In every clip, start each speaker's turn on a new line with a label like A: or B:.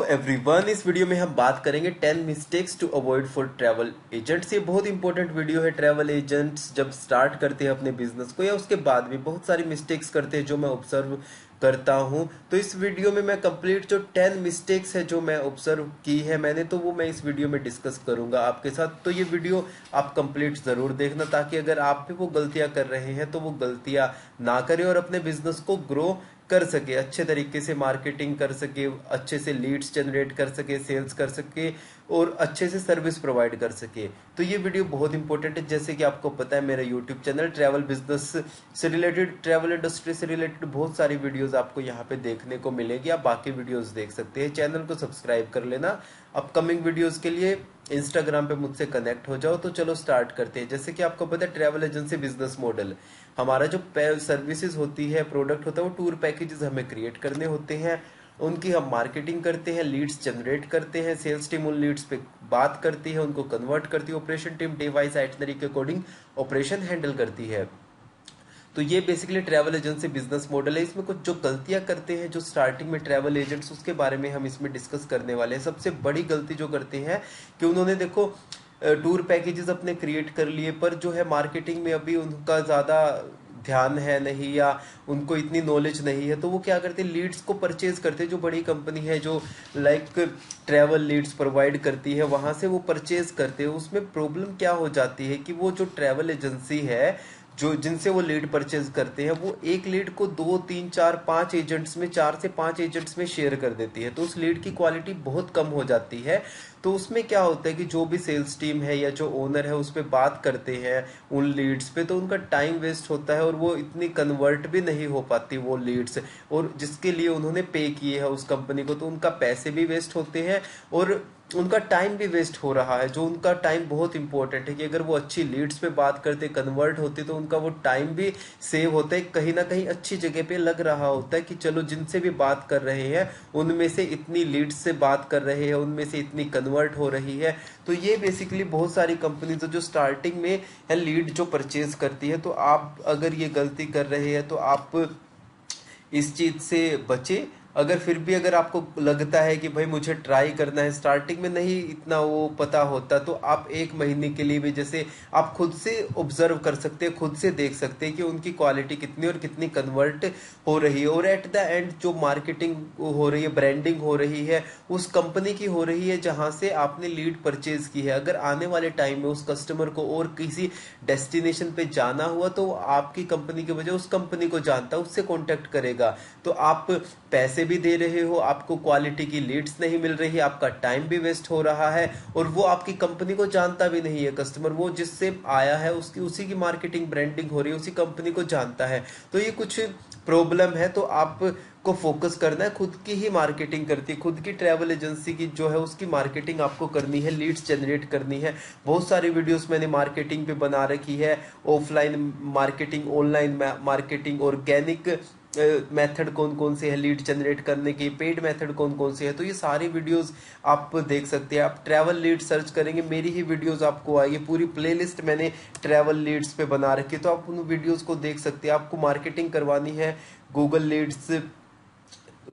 A: Everyone, इस video में हम बात करेंगे 10 mistakes to avoid for travel agents. ये बहुत इंपॉर्टेंट वीडियो है। ट्रैवल एजेंट्स जब स्टार्ट करते हैं अपने बिजनेस को या उसके बाद भी बहुत सारी मिस्टेक्स करते हैं जो मैं ऑब्जर्व करता हूं। तो इस वीडियो में मैं कंप्लीट जो 10 मिस्टेक्स है जो मैं ऑब्जर्व की है मैंने, तो वो मैं इस वीडियो में डिस्कस करूंगा आपके साथ। तो ये वीडियो आप कंप्लीट जरूर देखना, ताकि अगर आप भी वो गलतियां कर रहे हैं तो वो गलतियां ना करें और अपने बिजनेस को ग्रो कर सके, अच्छे तरीके से मार्केटिंग कर सके, अच्छे से लीड्स जनरेट कर सके, सेल्स कर सके और अच्छे से सर्विस प्रोवाइड कर सके। तो ये वीडियो बहुत इंपॉर्टेंट है। जैसे कि आपको पता है, मेरा यूट्यूब चैनल ट्रैवल बिजनेस से रिलेटेड, ट्रैवल इंडस्ट्री से रिलेटेड बहुत सारी वीडियोस आपको यहाँ पे देखने को मिलेगी। आप बाकी वीडियोस देख सकते हैं। चैनल को सब्सक्राइब कर लेना। अपकमिंग वीडियोस के लिए इंस्टाग्राम पे मुझसे कनेक्ट हो जाओ। तो चलो स्टार्ट करते हैं। जैसे कि आपको पता है, ट्रैवल एजेंसी बिजनेस मॉडल, हमारा जो सर्विसेज होती है, प्रोडक्ट होता है, वो टूर पैकेजेस हमें क्रिएट करने होते हैं, उनकी हम मार्केटिंग करते हैं, लीड्स जनरेट करते हैं, सेल्स टीम उन लीड्स पे बात करती है, उनको कन्वर्ट करती है, operation team day wise itinerary के अकॉर्डिंग ऑपरेशन हैंडल करती है। तो ये basically travel agency business model है। इसमें कुछ जो गलतियां करते हैं जो स्टार्टिंग में ट्रैवल एजेंट्स, उसके बारे में हम इसमें डिस्कस करने वाले हैं। सबसे बड़ी गलती जो करते हैं कि उन्होंने देखो टूर पैकेजेस अपने क्रिएट कर लिए, पर जो है मार्केटिंग में अभी उनका ज़्यादा ध्यान है नहीं, या उनको इतनी नॉलेज नहीं है। तो वो क्या करते हैं, लीड्स को परचेज करते हैं। जो बड़ी कंपनी है जो लाइक ट्रैवल लीड्स प्रोवाइड करती है, वहाँ से वो परचेज करते हैं। उसमें प्रॉब्लम क्या हो जाती है कि वो जो ट्रैवल एजेंसी है, जो जिनसे वो लीड परचेज करते हैं, वो एक लीड को 2 3 4 5 एजेंट्स में, 4 से 5 एजेंट्स में शेयर कर देती है। तो उस लीड की क्वालिटी बहुत कम हो जाती है। तो उसमें क्या होता है कि जो भी सेल्स टीम है या जो ओनर है उस पर बात करते हैं उन लीड्स पे, तो उनका टाइम वेस्ट होता है और वो इतनी कन्वर्ट भी नहीं हो पाती वो लीड्स, और जिसके लिए उन्होंने पे किए है उस कंपनी को, तो उनका पैसे भी वेस्ट होते हैं और उनका टाइम भी वेस्ट हो रहा है। जो उनका टाइम बहुत इंपॉर्टेंट है कि अगर वो अच्छी लीड्स पे बात करते, कन्वर्ट होते, तो उनका वो टाइम भी सेव होता है, कहीं ना कहीं अच्छी जगह पे लग रहा होता है कि चलो जिनसे भी बात कर रहे हैं उनमें से इतनी लीड्स से बात कर रहे हैं, उनमें से इतनी कन्वर्ट हो रही है। तो ये बेसिकली बहुत सारी कंपनीज जो स्टार्टिंग में है लीड जो परचेज करती है, तो आप अगर ये गलती कर रहे हैं तो आप इस चीज से बचे। अगर फिर भी अगर आपको लगता है कि भाई मुझे ट्राई करना है, स्टार्टिंग में नहीं इतना वो पता होता, तो आप 1 महीने के लिए भी, जैसे आप खुद से ऑब्जर्व कर सकते हैं, खुद से देख सकते हैं कि उनकी क्वालिटी कितनी और कितनी कन्वर्ट हो रही है, और एट द एंड जो मार्केटिंग हो रही है, ब्रांडिंग हो रही है, उस कंपनी की हो रही है जहां से आपने लीड परचेज की है। अगर आने वाले टाइम में उस कस्टमर को और किसी डेस्टिनेशन पे जाना हुआ, तो आपकी कंपनी की वजह उस कंपनी को जानता है, उससे कॉन्टेक्ट करेगा। तो आप पैसे भी दे रहे हो, आपको क्वालिटी की लीड्स नहीं मिल रही, आपका टाइम भी वेस्ट हो रहा है, और वो आपकी कंपनी को जानता भी नहीं है कस्टमर। वो जिससे आया है उसकी उसी की मार्केटिंग ब्रांडिंग हो रही है, उसी कंपनी को जानता है। तो ये कुछ प्रॉब्लम है। तो आप को फोकस करना है, खुद की ही मार्केटिंग करती है, खुद की ट्रैवल एजेंसी की जो है उसकी मार्केटिंग आपको करनी है, लीड्स जनरेट करनी है। बहुत सारी वीडियोस मैंने मार्केटिंग पे बना रखी है, offline marketing, online marketing, organic method कौन कौन से है लीड जनरेट करने की, पेड मेथड कौन कौन से है। तो ये सारी वीडियोस आप देख सकते हैं। आप ट्रैवल लीड सर्च करेंगे, मेरी ही वीडियोस आपको आएगी, पूरी प्लेलिस्ट मैंने ट्रैवल लीड्स पे बना रखी है। तो आप उन वीडियोस को देख सकते हैं। आपको मार्केटिंग करवानी है, Google leads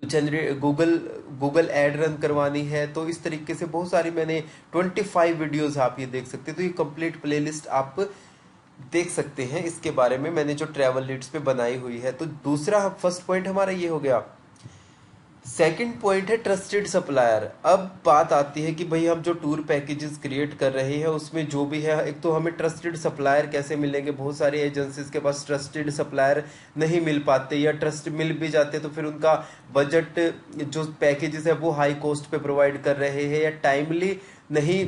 A: generate, Google ad run करवानी है, तो इस तरीके से बहुत सारी मैंने 25 वीडियोस आप ये देख सकते हैं। तो ये कंप्लीट प्लेलिस्ट आप देख सकते हैं। इसके बारे में मैंने जो ट्रैवल लीड्स पे बनाई हुई है। तो दूसरा फर्स्ट पॉइंट हमारा ये हो गया। सेकंड पॉइंट है ट्रस्टेड सप्लायर। अब बात आती है कि भाई हम जो टूर पैकेजेस क्रिएट कर रहे हैं उसमें जो भी है, एक तो हमें ट्रस्टेड सप्लायर कैसे मिलेंगे। बहुत सारी एजेंसीज के पास ट्रस्टेड सप्लायर नहीं मिल पाते, या ट्रस्ट मिल भी जाते तो फिर उनका बजट जो पैकेजेस है वो हाई कॉस्ट पे प्रोवाइड कर रहे हैं, या टाइमली नहीं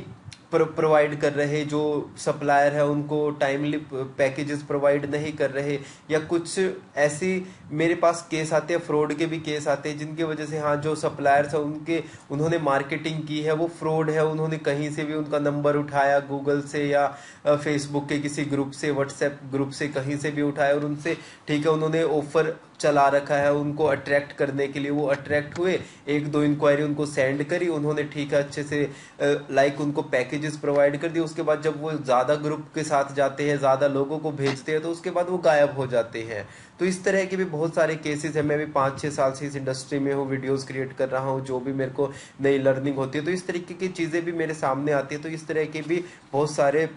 A: प्रोवाइड कर रहे, जो सप्लायर है उनको टाइमली पैकेजेस प्रोवाइड नहीं कर रहे, या कुछ ऐसी मेरे पास केस आते हैं, फ्रॉड के भी केस आते हैं, जिनकी वजह से हाँ जो सप्लायर्स है उनके उन्होंने मार्केटिंग की है वो फ्रॉड है। उन्होंने कहीं से भी उनका नंबर उठाया, गूगल से या फेसबुक के किसी ग्रुप से, व्हाट्सएप ग्रुप से, कहीं से भी उठाया, और उनसे ठीक है उन्होंने ऑफर चला रखा है उनको अट्रैक्ट करने के लिए। वो अट्रैक्ट हुए, 1 2 इंक्वायरी उनको सेंड करी उन्होंने, ठीक है अच्छे से लाइक उनको पैकेजेस प्रोवाइड कर दिए। उसके बाद जब वो ज्यादा ग्रुप के साथ जाते हैं, ज्यादा लोगों को भेजते हैं, तो उसके बाद वो गायब हो जाते हैं। तो इस तरह के भी बहुत सारे केसेस है। मैं भी 5-6 साल से इस इंडस्ट्री में हूँ, वीडियोस क्रिएट कर रहा हूँ, जो भी मेरे को नई लर्निंग होती है तो इस तरीके की चीज़ें भी मेरे सामने आती है। तो इस तरह के भी बहुत सारे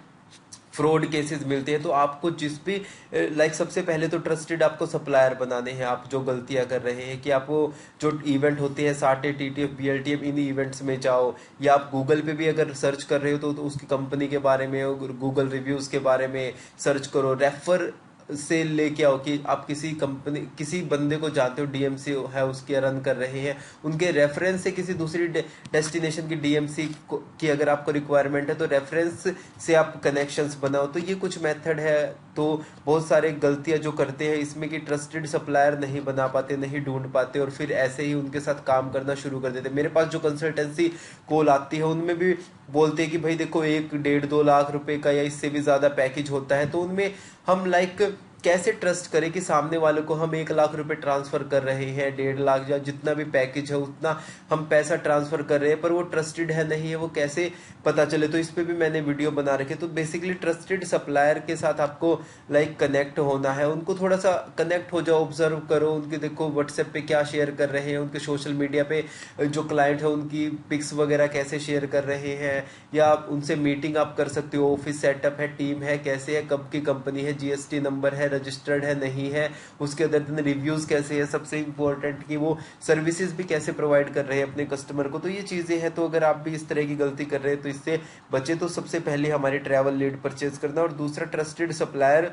A: फ्रॉड केसेस मिलते हैं। तो आपको जिस भी लाइक सबसे पहले तो ट्रस्टेड आपको सप्लायर बनाने हैं। आप जो गलतियां कर रहे हैं कि आप वो जो इवेंट होते हैं साटे, टीटीएफ, बीएलटीएफ, इन इवेंट्स में जाओ, या आप गूगल पे भी अगर सर्च कर रहे हो तो उसकी कंपनी के बारे में, गूगल रिव्यूज के बारे में सर्च करो। रेफर से लेके आओ कि आप किसी कंपनी, किसी बंदे को जानते हो, डीएमसी है उसके रन कर रहे हैं, उनके रेफरेंस से किसी दूसरी डेस्टिनेशन की डीएमसी की अगर आपको रिक्वायरमेंट है तो रेफरेंस से आप कनेक्शंस बनाओ। तो ये कुछ मेथड है। तो बहुत सारे गलतियां जो करते हैं इसमें कि ट्रस्टेड सप्लायर नहीं बना पाते, नहीं ढूंढ पाते, और फिर ऐसे ही उनके साथ काम करना शुरू कर देते। मेरे पास जो कंसल्टेंसी कॉल आती है उनमें भी बोलते हैं कि भाई देखो 1-1.5-2 लाख रुपए का या इससे भी ज्यादा पैकेज होता है। तो उनमें हम लाइक कैसे ट्रस्ट करें कि सामने वाले को हम 1 लाख रुपए ट्रांसफर कर रहे हैं, 1.5 लाख या जितना भी पैकेज है उतना हम पैसा ट्रांसफर कर रहे हैं, पर वो ट्रस्टेड है नहीं है, वो कैसे पता चले। तो इस पे भी मैंने वीडियो बना रखे। तो बेसिकली ट्रस्टेड सप्लायर के साथ आपको लाइक कनेक्ट होना है, उनको थोड़ा सा कनेक्ट हो जाओ, ऑब्जर्व करो उनके, देखो व्हाट्सएप पे क्या शेयर कर रहे हैं, उनके सोशल मीडिया पे जो क्लाइंट है उनकी पिक्स वगैरह कैसे शेयर कर रहे हैं, या आप उनसे मीटिंग आप कर सकते हो। ऑफिस सेटअप है, टीम है, कैसे है, कब की कंपनी है, जीएसटी नंबर है, रजिस्टर्ड है नहीं है, उसके अंदर रिव्यूज कैसे है, सबसे इंपॉर्टेंट कि वो सर्विसेज भी कैसे प्रोवाइड कर रहे हैं अपने कस्टमर को। तो ये चीजें हैं। तो अगर आप भी इस तरह की गलती कर रहे हैं तो इससे बचे। तो सबसे पहले हमारी ट्रैवल लीड परचेज करना, और दूसरा ट्रस्टेड सप्लायर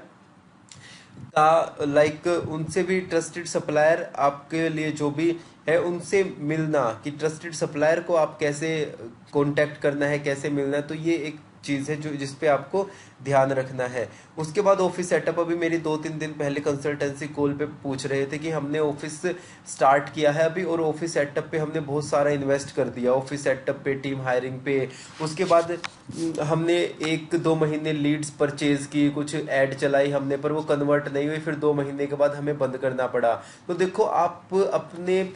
A: का लाइक उनसे भी, ट्रस्टेड सप्लायर आपके लिए जो भी है उनसे मिलना, कि ट्रस्टेड सप्लायर को आप कैसे कांटेक्ट करना है, कैसे मिलना है। तो ये एक चीज है जो जिसपे आपको ध्यान रखना है। उसके बाद ऑफिस सेटअप, अभी मेरी 2-3 दिन पहले कंसल्टेंसी कॉल पे पूछ रहे थे कि हमने ऑफिस स्टार्ट किया है अभी, और ऑफिस सेटअप पे हमने बहुत सारा इन्वेस्ट कर दिया, ऑफिस सेटअप पे, टीम हायरिंग पे। उसके बाद हमने 1-2 महीने लीड्स परचेज की, कुछ ऐड चलाई हमने, पर वो कन्वर्ट नहीं हुई, फिर 2 महीने के बाद हमें बंद करना पड़ा। तो देखो आप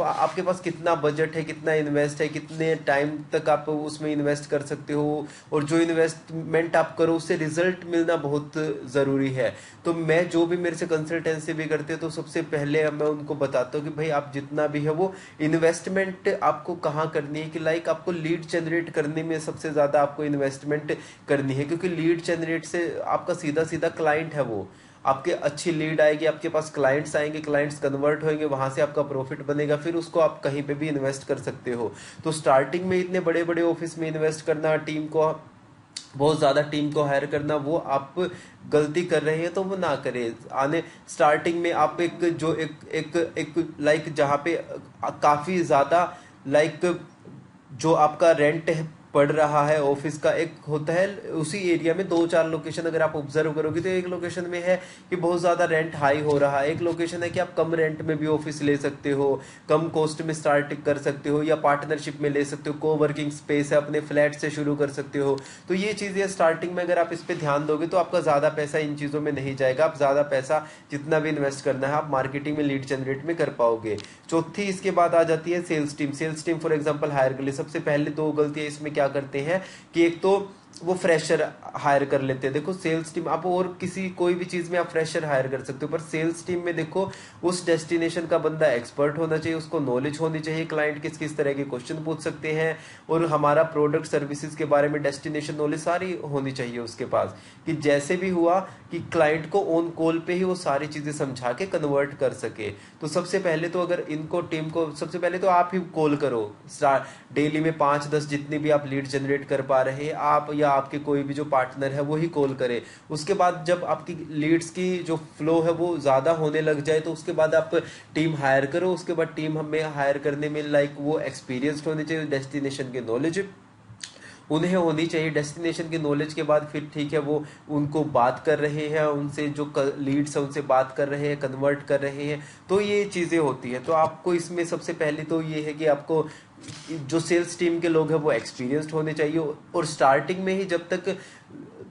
A: आपके पास कितना बजट है, कितना इन्वेस्ट है, कितने टाइम तक आप उसमें इन्वेस्ट कर सकते हो, और जो इन्वेस्टमेंट आप करो उससे रिजल्ट मिलना बहुत जरूरी है। तो मैं जो भी मेरे से कंसल्टेंसी भी करते हैं तो सबसे पहले मैं उनको बताता हूँ कि भाई आप जितना भी है वो इन्वेस्टमेंट आपको कहाँ करनी है, कि लाइक आपको लीड जनरेट करने में सबसे ज्यादा आपको इन्वेस्टमेंट करनी है, क्योंकि लीड जनरेट से आपका सीधा सीधा क्लाइंट है, वो आपके अच्छी लीड आएगी, आपके पास क्लाइंट्स आएंगे, क्लाइंट्स कन्वर्ट होंगे, वहां से आपका प्रॉफिट बनेगा, फिर उसको आप कहीं पे भी इन्वेस्ट कर सकते हो। तो स्टार्टिंग में इतने बड़े बड़े ऑफिस में इन्वेस्ट करना, टीम को बहुत ज्यादा टीम को हायर करना, वो आप गलती कर रहे हैं तो वो ना करें। आने स्टार्टिंग में आप एक जो एक लाइक जहाँ पे काफी ज्यादा लाइक जो आपका रेंट पड़ रहा है ऑफिस का, एक होता है उसी एरिया में 2-4 लोकेशन अगर आप ऑब्जर्व करोगे तो एक लोकेशन में है कि बहुत ज्यादा रेंट हाई हो रहा है, एक लोकेशन है कि आप कम रेंट में भी ऑफिस ले सकते हो, कम कॉस्ट में स्टार्ट कर सकते हो, या पार्टनरशिप में ले सकते हो, को वर्किंग स्पेस है, अपने फ्लैट से शुरू कर सकते हो। तो ये चीजें स्टार्टिंग में अगर आप इस पर ध्यान दोगे तो आपका ज्यादा पैसा इन चीजों में नहीं जाएगा। आप ज्यादा पैसा जितना भी इन्वेस्ट करना है आप मार्केटिंग में, लीड जनरेट में कर पाओगे। चौथी इसके बाद आ जाती है sales team. Sales team for example hire कर ले, सबसे पहले 2 गलतियां इसमें क्या करते हैं कि एक तो वो फ्रेशर हायर कर लेते हैं। देखो सेल्स टीम आप और किसी कोई भी चीज में आप फ्रेशर हायर कर सकते हो, पर सेल्स टीम में देखो उस डेस्टिनेशन का बंदा एक्सपर्ट होना चाहिए, उसको नॉलेज होनी चाहिए, क्लाइंट किस किस तरह के क्वेश्चन पूछ सकते हैं, और हमारा प्रोडक्ट सर्विसेज के बारे में डेस्टिनेशन नॉलेज सारी होनी चाहिए उसके पास, कि जैसे भी हुआ कि क्लाइंट को ऑन कॉल पे ही वो सारी चीजें समझा के कन्वर्ट कर सके। तो सबसे पहले तो अगर इनको टीम को सबसे पहले तो आप ही कॉल करो, डेली में 5-10 जितनी भी आप लीड जनरेट कर पा रहे हैं आप, या आपके कोई भी जो पार्टनर है वही कॉल करे। उसके बाद जब आपकी लीड्स की जो फ्लो है वो ज्यादा होने लग जाए तो उसके बाद आप टीम हायर करो। उसके बाद टीम हमें हायर करने में लाइक वो एक्सपीरियंस्ड होने चाहिए, डेस्टिनेशन की नॉलेज उन्हें होनी चाहिए। डेस्टिनेशन की नॉलेज के बाद फिर ठीक है वो उनको बात कर रहे हैं, उनसे जो लीड्स है उनसे बात कर रहे हैं, कन्वर्ट कर रहे हैं, तो ये चीजें होती है। तो आपको इसमें सबसे पहले तो ये है कि आपको जो सेल्स टीम के लोग हैं वो एक्सपीरियंस्ड होने चाहिए, और स्टार्टिंग में ही जब तक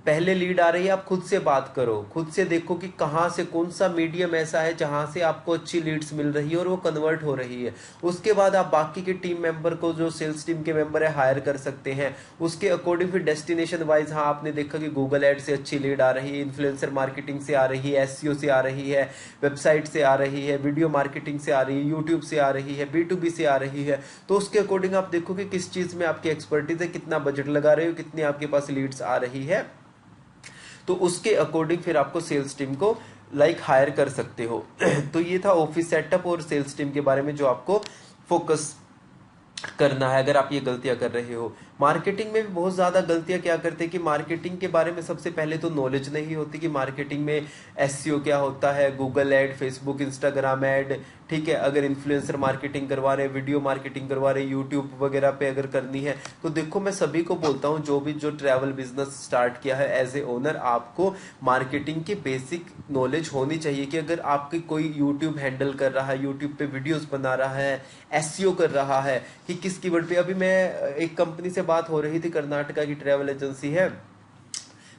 A: पहले लीड आ रही है, आप खुद से बात करो, खुद से देखो कि कहाँ से कौन सा मीडियम ऐसा है जहां से आपको अच्छी लीड्स मिल रही है और वो कन्वर्ट हो रही है। उसके बाद आप बाकी के टीम मेंबर को, जो सेल्स टीम के मेंबर है, हायर कर सकते हैं। उसके अकॉर्डिंग फिर डेस्टिनेशन वाइज, हाँ आपने देखा कि गूगल एड से अच्छी लीड आ रही है, इन्फ्लुएंसर मार्केटिंग से आ रही है, एसईओ से आ रही है, वेबसाइट से आ रही है, वीडियो मार्केटिंग से आ रही है, यूट्यूब से आ रही है, B2B से आ रही है। तो उसके अकॉर्डिंग आप देखो कि किस चीज में आपकी एक्सपर्टीज है, कितना बजट लगा रहे हो, कितनी आपके पास लीड्स आ रही है। तो उसके अकॉर्डिंग फिर आपको सेल्स टीम को हायर कर सकते हो। तो ये था ऑफिस सेटअप और सेल्स टीम के बारे में जो आपको फोकस करना है अगर आप ये गलतियां कर रहे हो। मार्केटिंग में भी बहुत ज्यादा गलतियां क्या करते हैं कि मार्केटिंग के बारे में सबसे पहले तो नॉलेज नहीं होती कि मार्केटिंग में एसईओ क्या होता है, Google ad, Facebook, Instagram ad, ठीक है। अगर इन्फ्लुएंसर मार्केटिंग करवा रहे, वीडियो मार्केटिंग करवा रहे, यूट्यूब वगैरह पे अगर करनी है, तो देखो मैं सभी को बोलता हूँ जो ट्रैवल बिजनेस स्टार्ट किया है एज ए ओनर, आपको मार्केटिंग की बेसिक नॉलेज होनी चाहिए कि अगर आपकी कोई यूट्यूब हैंडल कर रहा है, यूट्यूब पे वीडियोस बना रहा है, एसईओ कर रहा है कि किस कीवर्ड पे। अभी मैं एक कंपनी से बात हो रही थी, कर्नाटका की ट्रैवल एजेंसी है,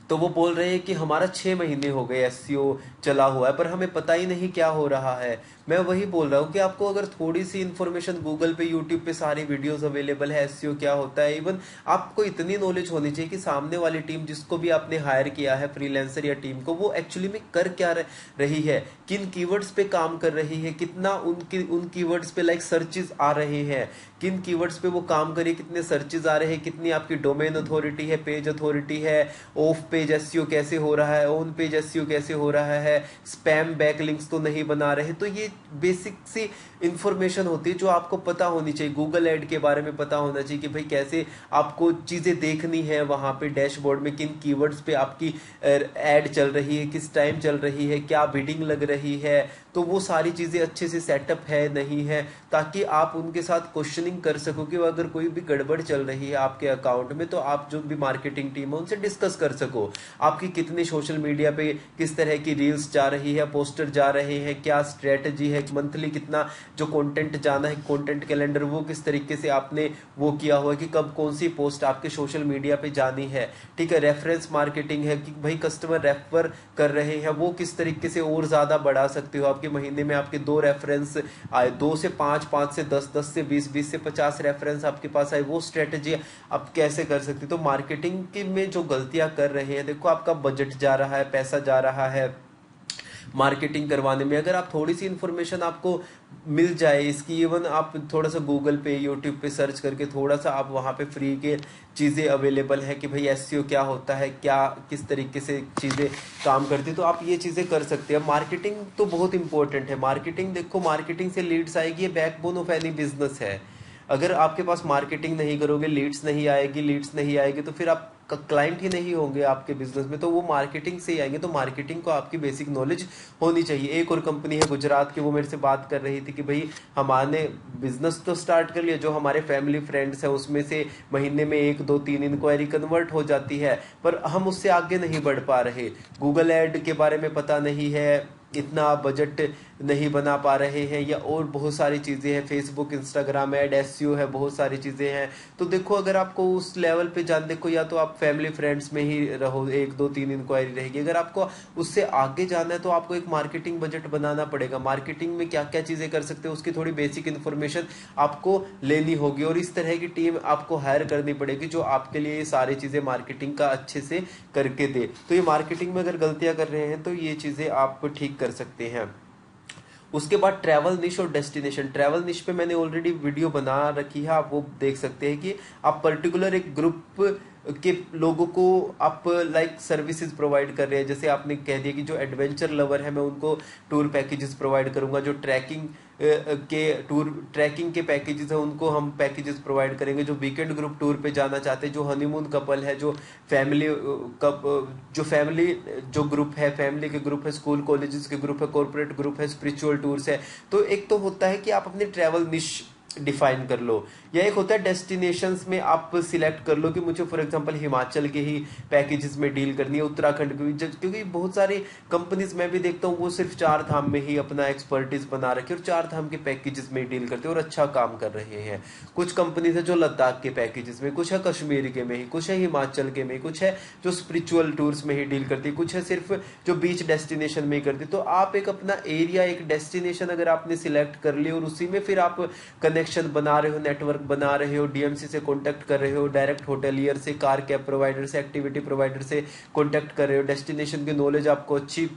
A: तो वो बोल रहे हैं कि हमारा 6 महीने हो गए एसईओ चला हुआ है पर हमें पता ही नहीं क्या हो रहा है। मैं वही बोल रहा हूँ कि आपको अगर थोड़ी सी इन्फॉर्मेशन, गूगल पे, यूट्यूब पे सारी वीडियोस अवेलेबल है एसईओ क्या होता है, इवन आपको इतनी नॉलेज होनी चाहिए कि सामने वाली टीम जिसको भी आपने हायर किया है, फ्रीलांसर या टीम को, वो एक्चुअली में कर क्या रही है, किन कीवर्ड्स पे काम कर रही है, कितना उन कीवर्ड्स पे सर्चेस आ रहे हैं, किन कीवर्ड्स पे वो काम करिए, कितने सर्चेस आ रहे हैं, कितनी आपकी डोमेन अथॉरिटी है, पेज अथॉरिटी है, ऑफ पेज एसईओ कैसे हो रहा है, ऑन पेज एसईओ कैसे हो रहा है, स्पैम बैकलिंक्स तो नहीं बना रहे। तो ये बेसिक सी इंफॉर्मेशन होती है जो आपको पता होनी चाहिए। गूगल एड के बारे में पता होना चाहिए कि भाई कैसे आपको चीजें देखनी है, वहां पे डैशबोर्ड में किन कीवर्ड्स पे आपकी एड चल रही है, किस टाइम चल रही है, क्या बिडिंग लग रही है। तो वो सारी चीजें अच्छे से सेटअप है नहीं है, ताकि आप उनके साथ क्वेश्चनिंग कर सको कि अगर कोई भी गड़बड़ चल रही है आपके अकाउंट में, तो आप जो भी मार्केटिंग टीम है उनसे डिस्कस कर सको। आपकी कितनी सोशल मीडिया पे किस तरह की रील्स जा रही है, पोस्टर जा रहे हैं, क्या स्ट्रेटजी है, मंथली कितना जो कंटेंट जाना है, कंटेंट कैलेंडर वो किस तरीके से आपने वो किया हुआ है कि कब कौन सी पोस्ट आपके सोशल मीडिया पे जानी है, ठीक है। रेफरेंस मार्केटिंग है कि भाई कस्टमर रेफर कर रहे हैं, वो किस तरीके से और ज्यादा बढ़ा सकते हो। आपके महीने में आपके 2 रेफरेंस आए, 2 से 5, 5 से 10, 10 से 20, 20 से 50 रेफरेंस आपके पास आए, वो स्ट्रेटजी आप कैसे कर सकते हो। तो मार्केटिंग के में जो गलतियां कर रहे हैं, देखो आपका बजट जा रहा है, पैसा जा रहा है मार्केटिंग करवाने में। अगर आप थोड़ी सी इंफॉर्मेशन आपको मिल जाए इसकी, इवन आप थोड़ा सा गूगल पे, यूट्यूब पे सर्च करके थोड़ा सा आप वहां पे फ्री के चीजें अवेलेबल है कि भाई एसईओ क्या होता है, क्या किस तरीके से चीजें काम करती है, तो आप ये चीजें कर सकते हैं। मार्केटिंग तो बहुत इंपॉर्टेंट है। मार्केटिंग देखो, मार्केटिंग से लीड्स आएगी, ये बैकबोन ऑफ एनी बिजनेस है। अगर आपके पास मार्केटिंग नहीं करोगे, लीड्स नहीं आएगी तो फिर आप क्लाइंट ही नहीं होंगे आपके बिजनेस में, तो वो मार्केटिंग से ही आएंगे। तो मार्केटिंग को आपकी बेसिक नॉलेज होनी चाहिए। एक और कंपनी है गुजरात की, वो मेरे से बात कर रही थी कि भाई हमारे बिजनेस तो स्टार्ट कर लिया, जो हमारे फैमिली फ्रेंड्स है उसमें से महीने में 1, 2, 3 इंक्वायरी कन्वर्ट हो जाती है, पर हम उससे आगे नहीं बढ़ पा रहे। गूगल एड के बारे में पता नहीं है, इतना बजट नहीं बना पा रहे हैं, या और बहुत सारी चीजें हैं, फेसबुक, इंस्टाग्राम एड, एसईओ है, बहुत सारी चीजें हैं। तो देखो अगर आपको उस लेवल पे जान, देखो या तो आप फैमिली फ्रेंड्स में ही रहो, 1, 2, 3 इंक्वायरी रहेगी। अगर आपको उससे आगे जाना है तो आपको एक मार्केटिंग बजट बनाना पड़ेगा। मार्केटिंग में क्या क्या चीजें कर सकते हो उसकी थोड़ी बेसिक इन्फॉर्मेशन आपको लेनी होगी, और इस तरह की टीम आपको हायर करनी पड़ेगी जो आपके लिए ये सारी चीजें मार्केटिंग का अच्छे से करके दे। तो ये मार्केटिंग में अगर गलतियां कर रहे हैं तो ये चीजें आप ठीक कर सकते हैं। उसके बाद ट्रैवल निश और डेस्टिनेशन। ट्रैवल निश पे मैंने ऑलरेडी वीडियो बना रखी है, आप वो देख सकते हैं कि आप पर्टिकुलर एक ग्रुप के लोगों को आप सर्विसेज प्रोवाइड कर रहे हैं। जैसे आपने कह दिया कि जो एडवेंचर लवर है मैं उनको टूर पैकेजेस प्रोवाइड करूंगा, जो ट्रैकिंग के पैकेजेस है उनको हम पैकेजेस प्रोवाइड करेंगे, जो वीकेंड ग्रुप टूर पे जाना चाहते हैं, जो हनीमून कपल है, जो फैमिली जो ग्रुप है, फैमिली के ग्रुप है, स्कूल कॉलेजेस के ग्रुप है, कॉर्पोरेट ग्रुप है, स्पिरिचुअल टूर्स है। तो एक तो होता है कि आप अपने ट्रैवल निश डिफाइन कर लो या एक होता है डेस्टिनेशंस में आप सिलेक्ट कर लो कि मुझे फॉर एग्जांपल हिमाचल के ही पैकेजेस में डील करनी है, उत्तराखंड की क्योंकि बहुत सारी कंपनीज मैं भी देखता हूँ वो सिर्फ चार धाम में ही अपना एक्सपर्टीज बना रखे और चार धाम के पैकेजेस में डील करते हैं और अच्छा काम कर रहे हैं। कुछ कंपनीज है जो लद्दाख के पैकेजेस में, कुछ है कश्मीर के में ही, कुछ है हिमाचल के में, कुछ है जो स्पिरिचुअल टूर्स में ही डील करती है, कुछ है सिर्फ जो बीच डेस्टिनेशन में ही करती। तो आप एक अपना एरिया, एक डेस्टिनेशन अगर आपने सिलेक्ट कर ली और उसी में फिर आप कनेक्शन बना रहे हो, नेटवर्क बना रहे हो, डीएमसी से कॉन्टेक्ट कर रहे हो, डायरेक्ट होटलियर से, कार कैब प्रोवाइडर से, एक्टिविटी प्रोवाइडर से कॉन्टेक्ट कर रहे हो, डेस्टिनेशन की नॉलेज आपको अच्छी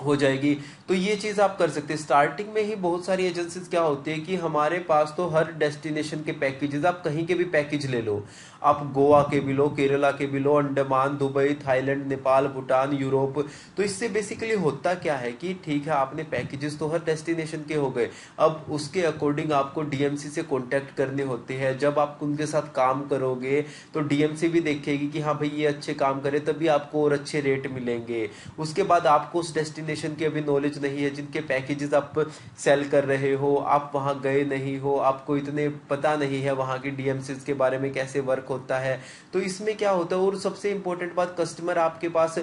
A: हो जाएगी, तो ये चीज आप कर सकते हैं। स्टार्टिंग में ही बहुत सारी एजेंसीज क्या होती है कि हमारे पास तो हर डेस्टिनेशन के पैकेजेस, आप कहीं के भी पैकेज ले लो, आप गोवा के भी लो, केरला के भी लो, Andaman, Dubai, Thailand, Nepal, Bhutan, Europe. तो इससे बेसिकली होता क्या है कि ठीक है आपने पैकेजेस तो हर डेस्टिनेशन के हो गए, अब उसके अकॉर्डिंग आपको डीएमसी से कॉन्टेक्ट करने होते हैं। जब आप उनके साथ काम करोगे तो डीएमसी भी देखेगी कि हाँ भाई ये अच्छे काम करे, तभी आपको और अच्छे रेट मिलेंगे। उसके बाद आपको उस डेस्टिनेशन की अभी नॉलेज नहीं है, जिनके पैकेजेस आप सेल कर रहे हो, आप वहां गए नहीं हो, आपको इतने पता नहीं है वहां की डीएमसीज के बारे में कैसे वर्क होता है। तो इसमें क्या होता है, और सबसे इंपॉर्टेंट बात, कस्टमर आपके पास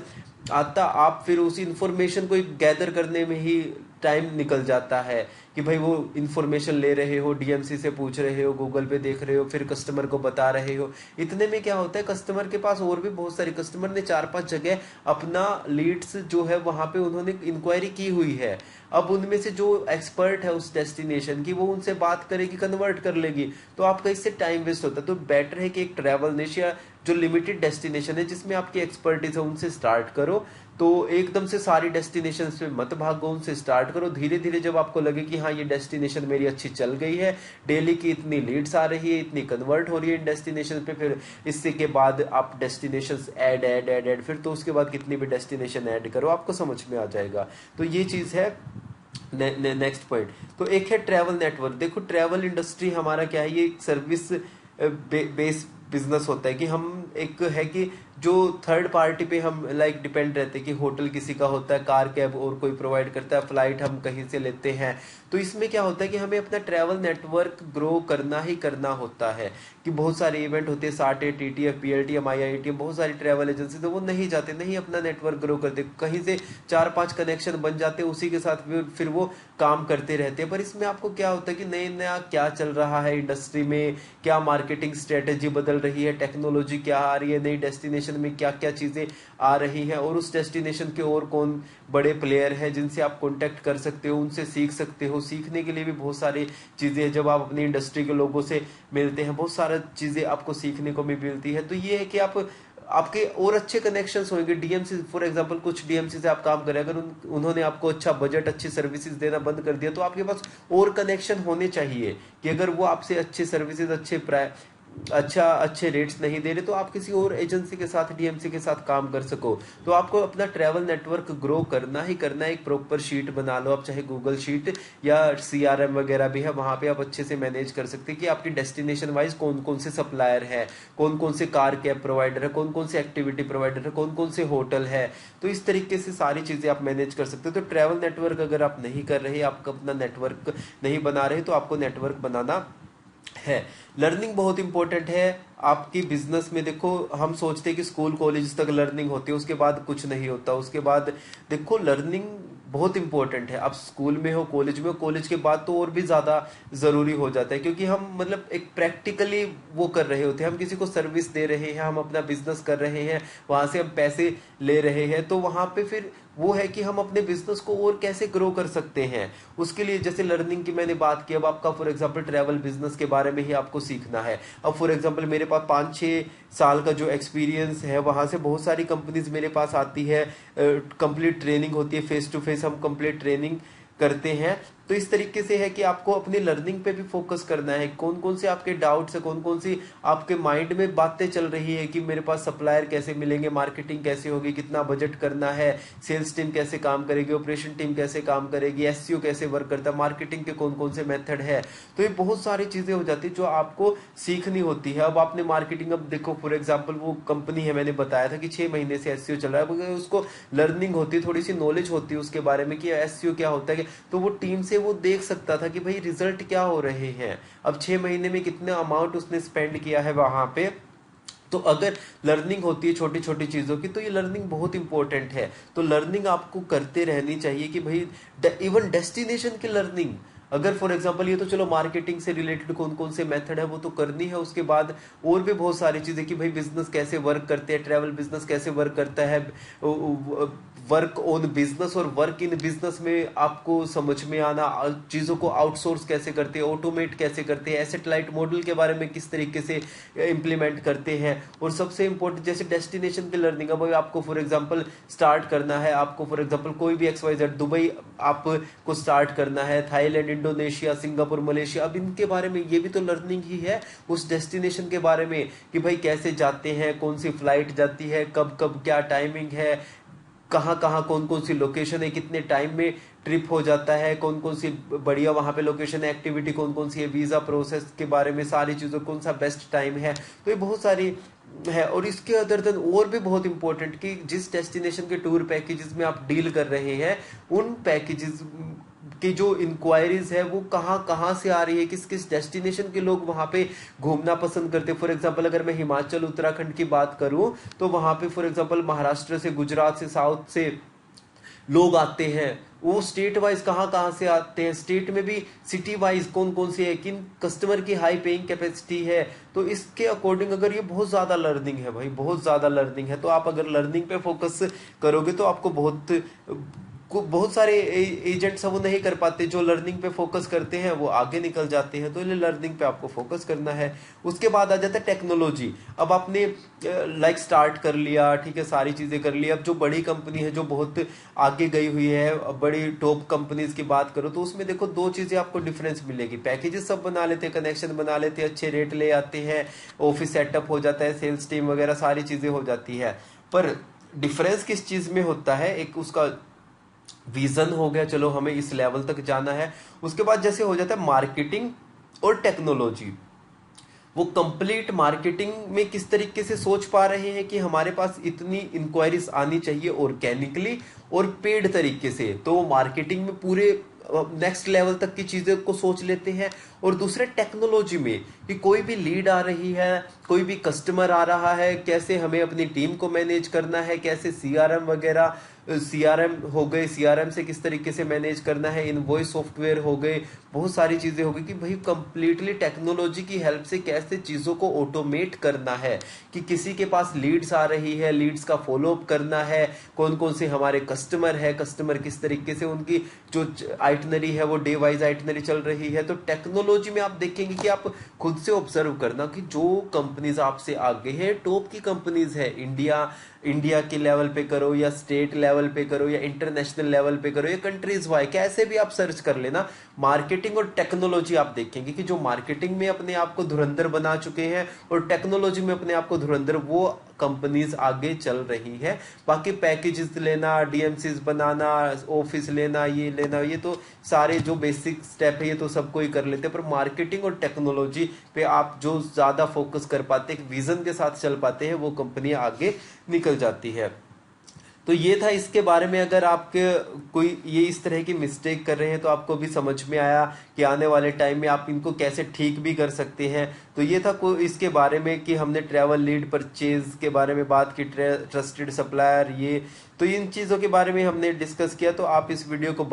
A: आता, आप फिर उस इंफॉर्मेशन को गैदर करने में ही टाइम निकल जाता है कि भाई वो इंफॉर्मेशन ले रहे हो, डीएमसी से पूछ रहे हो, गूगल पे देख रहे हो, फिर कस्टमर को बता रहे हो। इतने में क्या होता है, कस्टमर के पास और भी बहुत सारे कस्टमर ने 4-5 जगह अपना लीड्स जो है वहां पे उन्होंने इंक्वायरी की हुई है। अब उनमें से जो एक्सपर्ट है उस डेस्टिनेशन की, वो उनसे बात करेगी, कन्वर्ट कर लेगी, तो आपका इससे टाइम वेस्ट होता है। तो बेटर है कि एक ट्रैवल निश या जो लिमिटेड डेस्टिनेशन है जिसमें आपकी एक्सपर्टीज है उनसे स्टार्ट करो। तो एकदम से सारी डेस्टिनेशन पे मत भागो, उनसे स्टार्ट करो। धीरे धीरे जब आपको लगे कि हाँ ये डेस्टिनेशन मेरी अच्छी चल गई है, डेली की इतनी लीड्स आ रही है, इतनी कन्वर्ट हो रही है इन डेस्टिनेशन पे, फिर इससे के बाद आप destination add add add add, फिर तो उसके बाद कितनी भी डेस्टिनेशन ऐड करो, आपको समझ में आ जाएगा। तो ये चीज है। नेक्स्ट पॉइंट, तो एक है ट्रैवल नेटवर्क। देखो ट्रैवल इंडस्ट्री हमारा क्या है, ये एक सर्विस बेस बिजनेस होता है कि हम एक है कि जो थर्ड पार्टी पे हम लाइक डिपेंड रहते हैं कि होटल किसी का होता है, कार कैब और कोई प्रोवाइड करता है, फ्लाइट हम कहीं से लेते हैं। तो इसमें क्या होता है कि हमें अपना ट्रैवल नेटवर्क ग्रो करना ही करना होता है कि बहुत सारे इवेंट होते हैं, साटे, टीटीएफ, पीएलटीएम, आईआईटीएम, बहुत सारी ट्रैवल एजेंसी, तो वो नहीं जाते, नहीं अपना नेटवर्क ग्रो करते, कहीं से 4-5 कनेक्शन बन जाते, उसी के साथ फिर वो काम करते रहते हैं। पर इसमें आपको क्या होता है कि नया नया क्या चल रहा है इंडस्ट्री में, क्या मार्केटिंग स्ट्रेटेजी बदल रही है, टेक्नोलॉजी क्या आ रही है, नई डेस्टिनेशन में क्या क्या चीजें आ रही हैं, और उस डेस्टिनेशन के और कौन बड़े प्लेयर हैं जिनसे आप कांटेक्ट कर सकते हो, उनसे सीख सकते हो। सीखने के लिए भी बहुत सारी चीजें हैं, जब आप अपनी इंडस्ट्री के लोगों से मिलते हैं बहुत सारी चीजें आपको सीखने को भी मिलती है। तो ये है कि आप आपके और अच्छे कनेक्शंस होंगे डीएमसी, फॉर एग्जांपल कुछ डीएमसी से आप काम करें, अगर उन्होंने आपको अच्छा बजट, अच्छी सर्विसेज देना बंद कर दिया, तो आपके पास और कनेक्शन होने चाहिए कि अगर वो आपसे अच्छे सर्विसेज, अच्छे रेट्स नहीं दे रहे, तो आप किसी और एजेंसी के साथ, डीएमसी के साथ काम कर सको। तो आपको अपना ट्रैवल नेटवर्क ग्रो करना ही करना है। एक प्रॉपर शीट बना लो आप, चाहे गूगल शीट या सीआरएम वगैरह भी है, वहां पे आप अच्छे से मैनेज कर सकते हैं कि आपकी डेस्टिनेशन वाइज कौन कौन से सप्लायर है, कौन कौन से कार कैब प्रोवाइडर है, कौन कौन से एक्टिविटी प्रोवाइडर है, कौन कौन से होटल है। तो इस तरीके से सारी चीजें आप मैनेज कर सकते हो। तो ट्रैवल नेटवर्क अगर आप नहीं कर रहे, आपका अपना नेटवर्क नहीं बना रहे, तो आपको नेटवर्क बनाना है। लर्निंग बहुत इंपॉर्टेंट है आपकी बिजनेस में। देखो हम सोचते हैं कि स्कूल कॉलेज तक लर्निंग होती है, उसके बाद कुछ नहीं होता। उसके बाद देखो लर्निंग बहुत इंपॉर्टेंट है। आप स्कूल में हो, कॉलेज में हो, कॉलेज के बाद तो और भी ज्यादा जरूरी हो जाता है, क्योंकि हम मतलब एक प्रैक्टिकली वो कर रहे होते हैं, हम किसी को सर्विस दे रहे हैं, हम अपना बिजनेस कर रहे हैं, वहां से हम पैसे ले रहे हैं। तो वहां पे फिर वो है कि हम अपने बिजनेस को और कैसे ग्रो कर सकते हैं, उसके लिए जैसे लर्निंग की मैंने बात की। अब आपका फॉर एग्जांपल ट्रैवल बिजनेस के बारे में ही आपको सीखना है। अब फॉर एग्जांपल मेरे पास 5-6 साल का जो एक्सपीरियंस है, वहां से बहुत सारी कंपनीज मेरे पास आती है, कंप्लीट ट्रेनिंग होती है, फेस टू फेस हम कंप्लीट ट्रेनिंग करते हैं। तो इस तरीके से है कि आपको अपनी लर्निंग पे भी फोकस करना है। कौन कौन से आपके डाउट्स है, कौन कौन सी आपके माइंड में बातें चल रही है कि मेरे पास सप्लायर कैसे मिलेंगे, मार्केटिंग कैसे होगी, कितना बजट करना है, सेल्स टीम कैसे काम करेगी, ऑपरेशन टीम कैसे काम करेगी, एसईओ कैसे वर्क करता है, मार्केटिंग के कौन कौन से मेथड है। तो ये बहुत सारी चीजें हो जाती है जो आपको सीखनी होती है। अब आपने मार्केटिंग, अब देखो फॉर एग्जाम्पल वो कंपनी है, मैंने बताया था कि 6 महीने से एसईओ चल रहा है, उसको लर्निंग होती है, थोड़ी सी नॉलेज होती है उसके बारे में कि एसईओ क्या होता है, तो वो टीम से जिससे वो देख सकता था कि भाई रिजल्ट क्या हो रहे हैं, अब 6 महीने में कितना अमाउंट उसने स्पेंड किया है वहां पे। तो अगर लर्निंग होती है छोटी छोटी चीज़ों की, तो ये लर्निंग बहुत इंपॉर्टेंट है। तो लर्निंग आपको करते रहनी चाहिए कि भाई इवन डेस्टिनेशन की लर्निंग, अगर फॉर एग्जांपल ये तो चलो मार्केटिंग से रिलेटेड कौन कौन से मेथड है वो तो करनी है, उसके बाद और भी बहुत सारी चीज़ें कि भाई बिजनेस कैसे वर्क करते हैं, ट्रैवल बिजनेस कैसे वर्क करता है, वर्क ऑन बिजनेस और वर्क इन बिजनेस में आपको समझ में आना, चीज़ों को आउटसोर्स कैसे करते हैं, ऑटोमेट कैसे करते हैं, एसेट लाइट मॉडल के बारे में किस तरीके से इंप्लीमेंट करते हैं। और सबसे इंपॉर्टेंट जैसे डेस्टिनेशन की लर्निंग, अब आपको फॉर एग्जांपल स्टार्ट करना है, आपको फॉर एग्जांपल कोई भी XYZ दुबई आपको स्टार्ट करना है, थाईलैंड, इंडोनेशिया, सिंगापुर, मलेशिया, अब इनके बारे में ये भी तो लर्निंग ही है उस डेस्टिनेशन के बारे में कि भाई कैसे जाते हैं, कौन सी फ्लाइट जाती है, कब कब क्या टाइमिंग है, कहाँ कहाँ कौन कौन सी लोकेशन है, कितने टाइम में ट्रिप हो जाता है, कौन कौन सी बढ़िया वहाँ पे लोकेशन है, एक्टिविटी कौन कौन सी है, वीज़ा प्रोसेस के बारे में सारी चीज़ों, कौन सा बेस्ट टाइम है। तो ये बहुत सारी है। और इसके अदर देन और भी बहुत इंपॉर्टेंट कि जिस डेस्टिनेशन के टूर पैकेजेस में आप डील कर रहे हैं, उन पैकेजेस की जो इंक्वायरीज है वो कहाँ कहाँ से आ रही है, किस किस डेस्टिनेशन के लोग वहाँ पे घूमना पसंद करते हैं। फॉर एग्जांपल अगर मैं हिमाचल उत्तराखंड की बात करूँ तो वहाँ पे फॉर एग्जांपल महाराष्ट्र से, गुजरात से, साउथ से लोग आते हैं। वो स्टेट वाइज कहाँ कहाँ से आते हैं, स्टेट में भी सिटी वाइज कौन कौन से है, किन कस्टमर की हाई पेइंग कैपेसिटी है, तो इसके अकॉर्डिंग अगर ये बहुत ज़्यादा लर्निंग है भाई, बहुत ज़्यादा लर्निंग है। तो आप अगर लर्निंग पे फोकस करोगे तो आपको बहुत सारे एजेंट्स वो नहीं कर पाते, जो लर्निंग पे फोकस करते हैं वो आगे निकल जाते हैं। तो ये लर्निंग पे आपको फोकस करना है। उसके बाद आ जाता है टेक्नोलॉजी। अब आपने लाइक स्टार्ट कर लिया, ठीक है, सारी चीज़ें कर ली। अब जो बड़ी कंपनी है जो बहुत आगे गई हुई है, बड़ी टॉप कंपनीज की बात करो तो उसमें देखो दो चीज़ें आपको डिफरेंस मिलेगी। पैकेजेस सब बना लेते हैं, कनेक्शन बना लेते हैं, अच्छे रेट ले आते हैं, ऑफिस सेटअप हो जाता है, सेल्स टीम वगैरह सारी चीज़ें हो जाती है। पर डिफरेंस किस चीज़ में होता है, एक उसका विजन हो गया, चलो हमें इस लेवल तक जाना है। उसके बाद जैसे हो जाता है मार्केटिंग और टेक्नोलॉजी। वो कंप्लीट मार्केटिंग में किस तरीके से सोच पा रहे हैं कि हमारे पास इतनी इंक्वायरीज आनी चाहिए ऑर्गेनिकली और पेड तरीके से, तो वो मार्केटिंग में पूरे नेक्स्ट लेवल तक की चीज़ों को सोच लेते हैं। और दूसरे टेक्नोलॉजी में कि कोई भी लीड आ रही है, कोई भी कस्टमर आ रहा है, कैसे हमें अपनी टीम को मैनेज करना है, कैसे CRM वगैरह, CRM हो गए, CRM से किस तरीके से मैनेज करना है, इनवॉइस सॉफ्टवेयर हो गए, बहुत सारी चीज़ें हो गई कि भाई कंप्लीटली टेक्नोलॉजी की हेल्प से कैसे चीज़ों को ऑटोमेट करना है। कि किसी के पास लीड्स आ रही है, लीड्स का फॉलोअप करना है, कौन कौन से हमारे कस्टमर है, कस्टमर किस तरीके से उनकी जो आइटनरी है वो डे वाइज आइटनरी चल रही है। तो टेक्नोलॉजी में आप देखेंगे कि आप खुद से ऑब्जर्व करना कि जो कंपनीज आपसे आगे है, टॉप की कंपनीज है, इंडिया के लेवल पे करो या स्टेट लेवल पे करो या इंटरनेशनल लेवल पे करो या कंट्रीज वाइज, कैसे भी आप सर्च कर लेना, मार्केटिंग और टेक्नोलॉजी आप देखेंगे कि जो मार्केटिंग में अपने आप को धुरंधर बना चुके हैं और टेक्नोलॉजी में अपने आप को धुरंधर, वो कंपनीज आगे चल रही है। बाकी पैकेजेस लेना, DMCs बनाना, ऑफिस लेना, ये लेना, ये तो सारे जो बेसिक स्टेप है ये तो सबको ही कर लेते हैं। पर मार्केटिंग और टेक्नोलॉजी पे आप जो ज्यादा फोकस कर पाते हैं, विजन के साथ चल पाते हैं, वो कंपनियां आगे निकल जाती है। तो ये था इसके बारे में। अगर आपके कोई ये इस तरह की मिस्टेक कर रहे हैं तो आपको भी समझ में आया कि आने वाले टाइम में आप इनको कैसे ठीक भी कर सकते हैं। तो ये था इसके बारे में कि हमने ट्रैवल लीड परचेज के बारे में बात की, ट्रस्टेड सप्लायर, ये तो इन चीज़ों के बारे में हमने डिस्कस किया। तो आप इस वीडियो को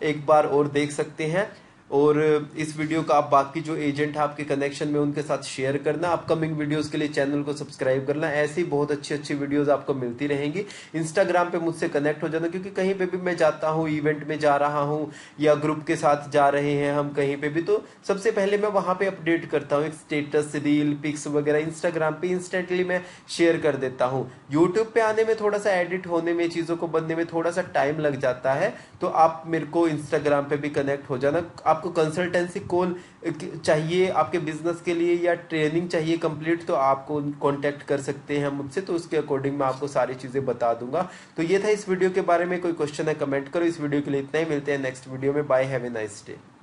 A: एक बार और देख सकते हैं। और इस वीडियो का आप बाकी जो एजेंट है आपके कनेक्शन में उनके साथ शेयर करना। अपकमिंग वीडियोस के लिए चैनल को सब्सक्राइब करना। ऐसी बहुत अच्छी अच्छी वीडियोस आपको मिलती रहेंगी। इंस्टाग्राम पे मुझसे कनेक्ट हो जाना, क्योंकि कहीं पे भी मैं जाता हूँ, इवेंट में जा रहा हूँ या ग्रुप के साथ जा रहे हैं हम कहीं पे भी, तो सबसे पहले मैं वहां पे अपडेट करता हूँ। एक स्टेटस, रील, पिक्स वगैरह इंस्टाग्राम पे इंस्टेंटली मैं शेयर कर देता हूँ। यूट्यूब पे आने में थोड़ा सा एडिट होने में, चीज़ों को बनने में थोड़ा सा टाइम लग जाता है। तो आप मेरे को इंस्टाग्राम पे भी कनेक्ट हो जाना। आपको कंसल्टेंसी कॉल चाहिए आपके बिजनेस के लिए या ट्रेनिंग चाहिए कंप्लीट, तो आपको कांटेक्ट कर सकते हैं मुझसे। तो उसके अकॉर्डिंग मैं आपको सारी चीज़ें बता दूंगा। तो ये था इस वीडियो के बारे में। कोई क्वेश्चन है कमेंट करो। इस वीडियो के लिए इतना ही। मिलते हैं नेक्स्ट वीडियो में। Bye, have a nice day.